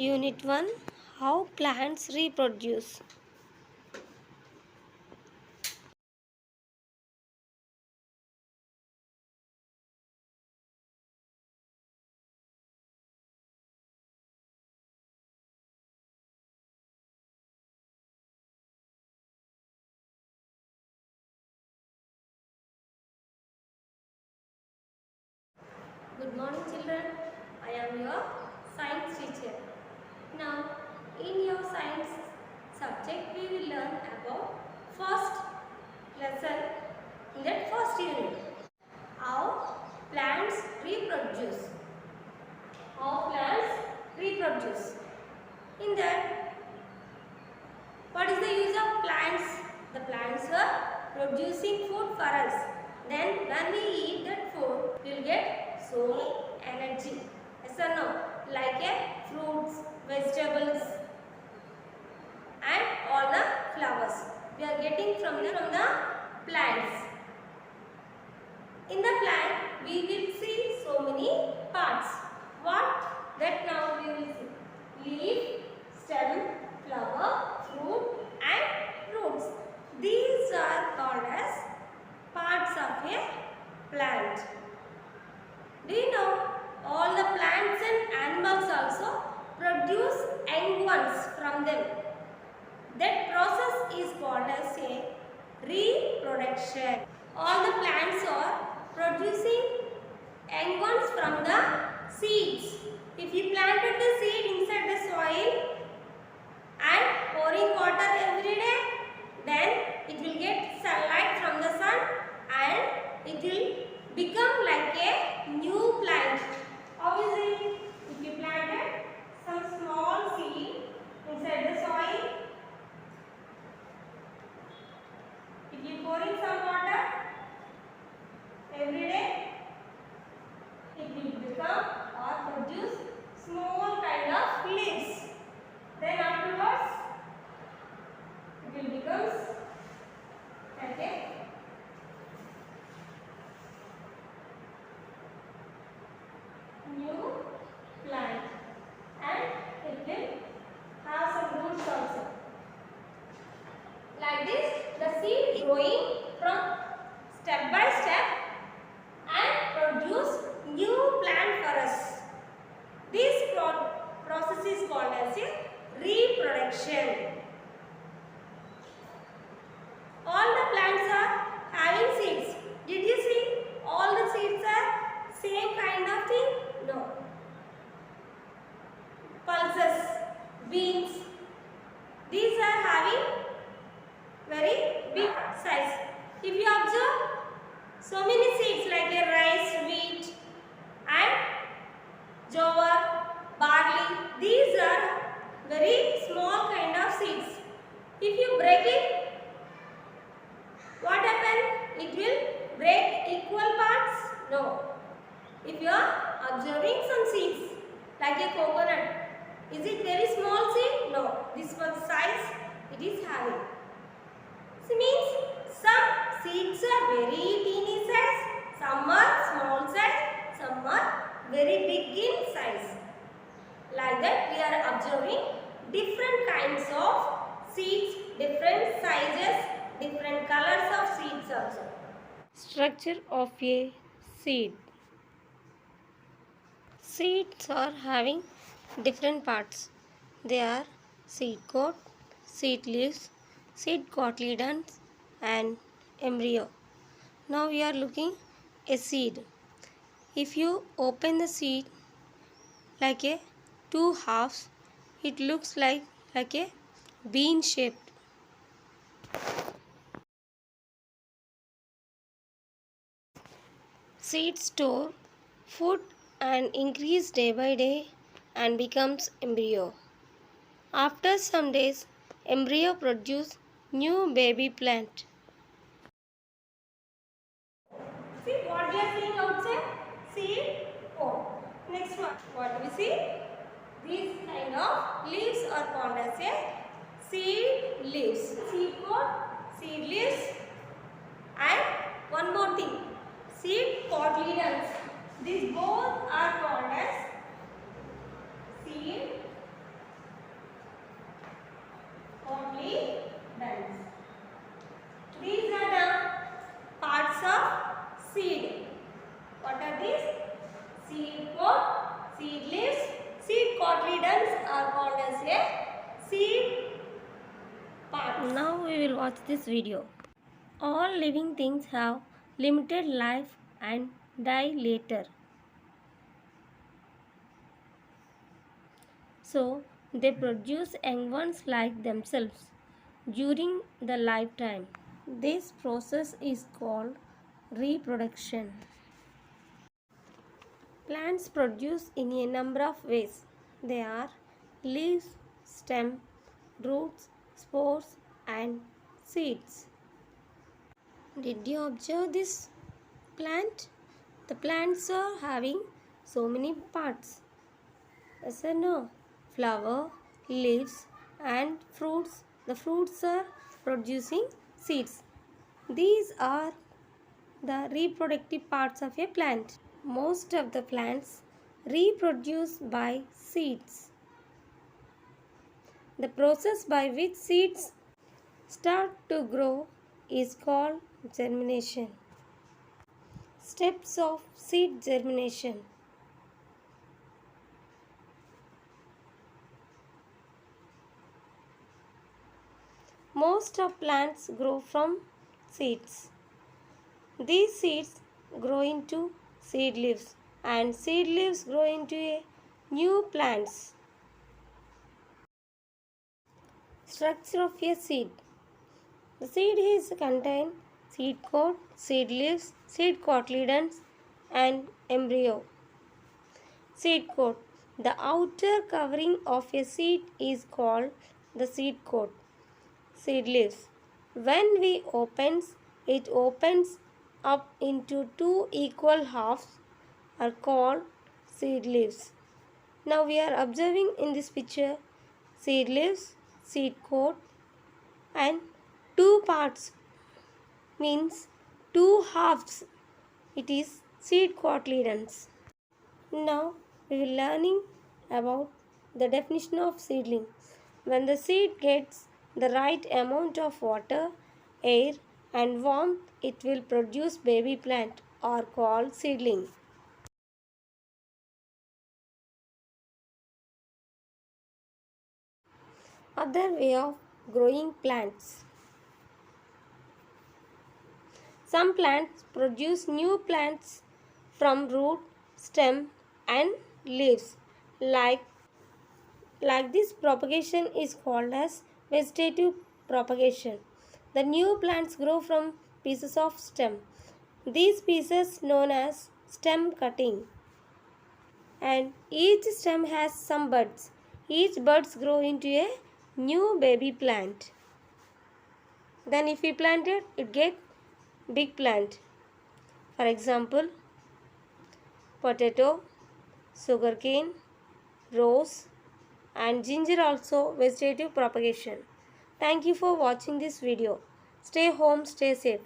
Unit 1. How plants reproduce. Good morning children. I am your science teacher. Now in your science subject we will learn about first lesson in that first unit. How plants reproduce. How plants reproduce. In that, what is the use of plants? The plants are producing food for us. Then when we eat that food, we will get so much energy. Yes or no? Like fruits, vegetables and all the flowers. We are getting from the plants. In the plant, we will see so many parts. What? That now we will see. Leaf, stem, flower, fruit and roots. These are called as parts of a plant. Do you know all the plants and animals also produce young ones from them. That process is called as a reproduction. All the plants are producing young ones from the seeds. If you planted the seed inside the soil and pouring water every day, then it will get sunlight from the sun and it will become like a new plant. How is it? If you planted some small seed inside the soil, if you pouring some water every day, it will become or produce small kind of leaves. Then afterwards, it will become like a new plant and it will have some roots also. Like this, the seed is growing from step by step and produce new plant for us. This process is called as a reproduction. All the plants are having seeds. Did you see? All the seeds are same kind of thing? No. Pulses, beans, these are having very big size. If you observe, so many seeds like a rice, wheat and jowar, barley, these are very small kind of seeds. If you break it, what happens? It will break equal parts? No. If you are observing some seeds like a coconut, is it very small seed? No. This one size it is having. This means some seeds are very teeny size, some are small size, some are very big in size. Like that we are observing different kinds of seeds, different sizes, different colors of seeds also. Structure of a seed. Seeds are having different parts. They are seed coat, seed leaves, seed cotyledons and embryo. Now we are looking a seed. If you open the seed like a two halves, it looks like a bean shaped. Seeds store food and increase day by day and becomes embryo. After some days, embryo produce new baby plant. See what we are seeing outside? Seed coat. Next one. What do we see? These kind of leaves are called as a seed leaves. Seed coat, seed leaves and one more thing. Seed cotyledons. These both are called as seed seed parts. Now we will watch this video. All living things have limited life and die later. So they produce young ones like themselves during the lifetime. This process is called reproduction. Plants produce in a number of ways. They are leaves, stem, roots, spores, and seeds. Did you observe this plant? The plants are having so many parts. Yes or no? Flower, leaves, and fruits. The fruits are producing seeds. These are the reproductive parts of a plant. Most of the plants reproduce by seeds. The process by which seeds start to grow is called germination. Steps of seed germination. Most of plants grow from seeds. These seeds grow into seed leaves, and seed leaves grow into a new plants. Structure of a seed. The seed is contain seed coat, seed leaves, seed cotyledons, and embryo. Seed coat. The outer covering of a seed is called the seed coat. Seed leaves. When we opens, it opens up into two equal halves are called seed leaves. Now we are observing in this picture seed leaves, seed coat, and two parts means two halves. It is seed cotyledons. Now we will learning about the definition of seedling. When the seed gets the right amount of water, air, and warmth, it will produce baby plant or called seedling. Other way of growing plants. Some plants produce new plants from root, stem, and leaves. Like this propagation is called as vegetative propagation. The new plants grow from pieces of stem. These pieces known as stem cutting. And each stem has some buds. Each buds grow into a new baby plant. Then if we plant it, it get big plant. For example, potato, sugarcane, rose, and ginger also vegetative propagation. Thank you for watching this video. Stay home, stay safe.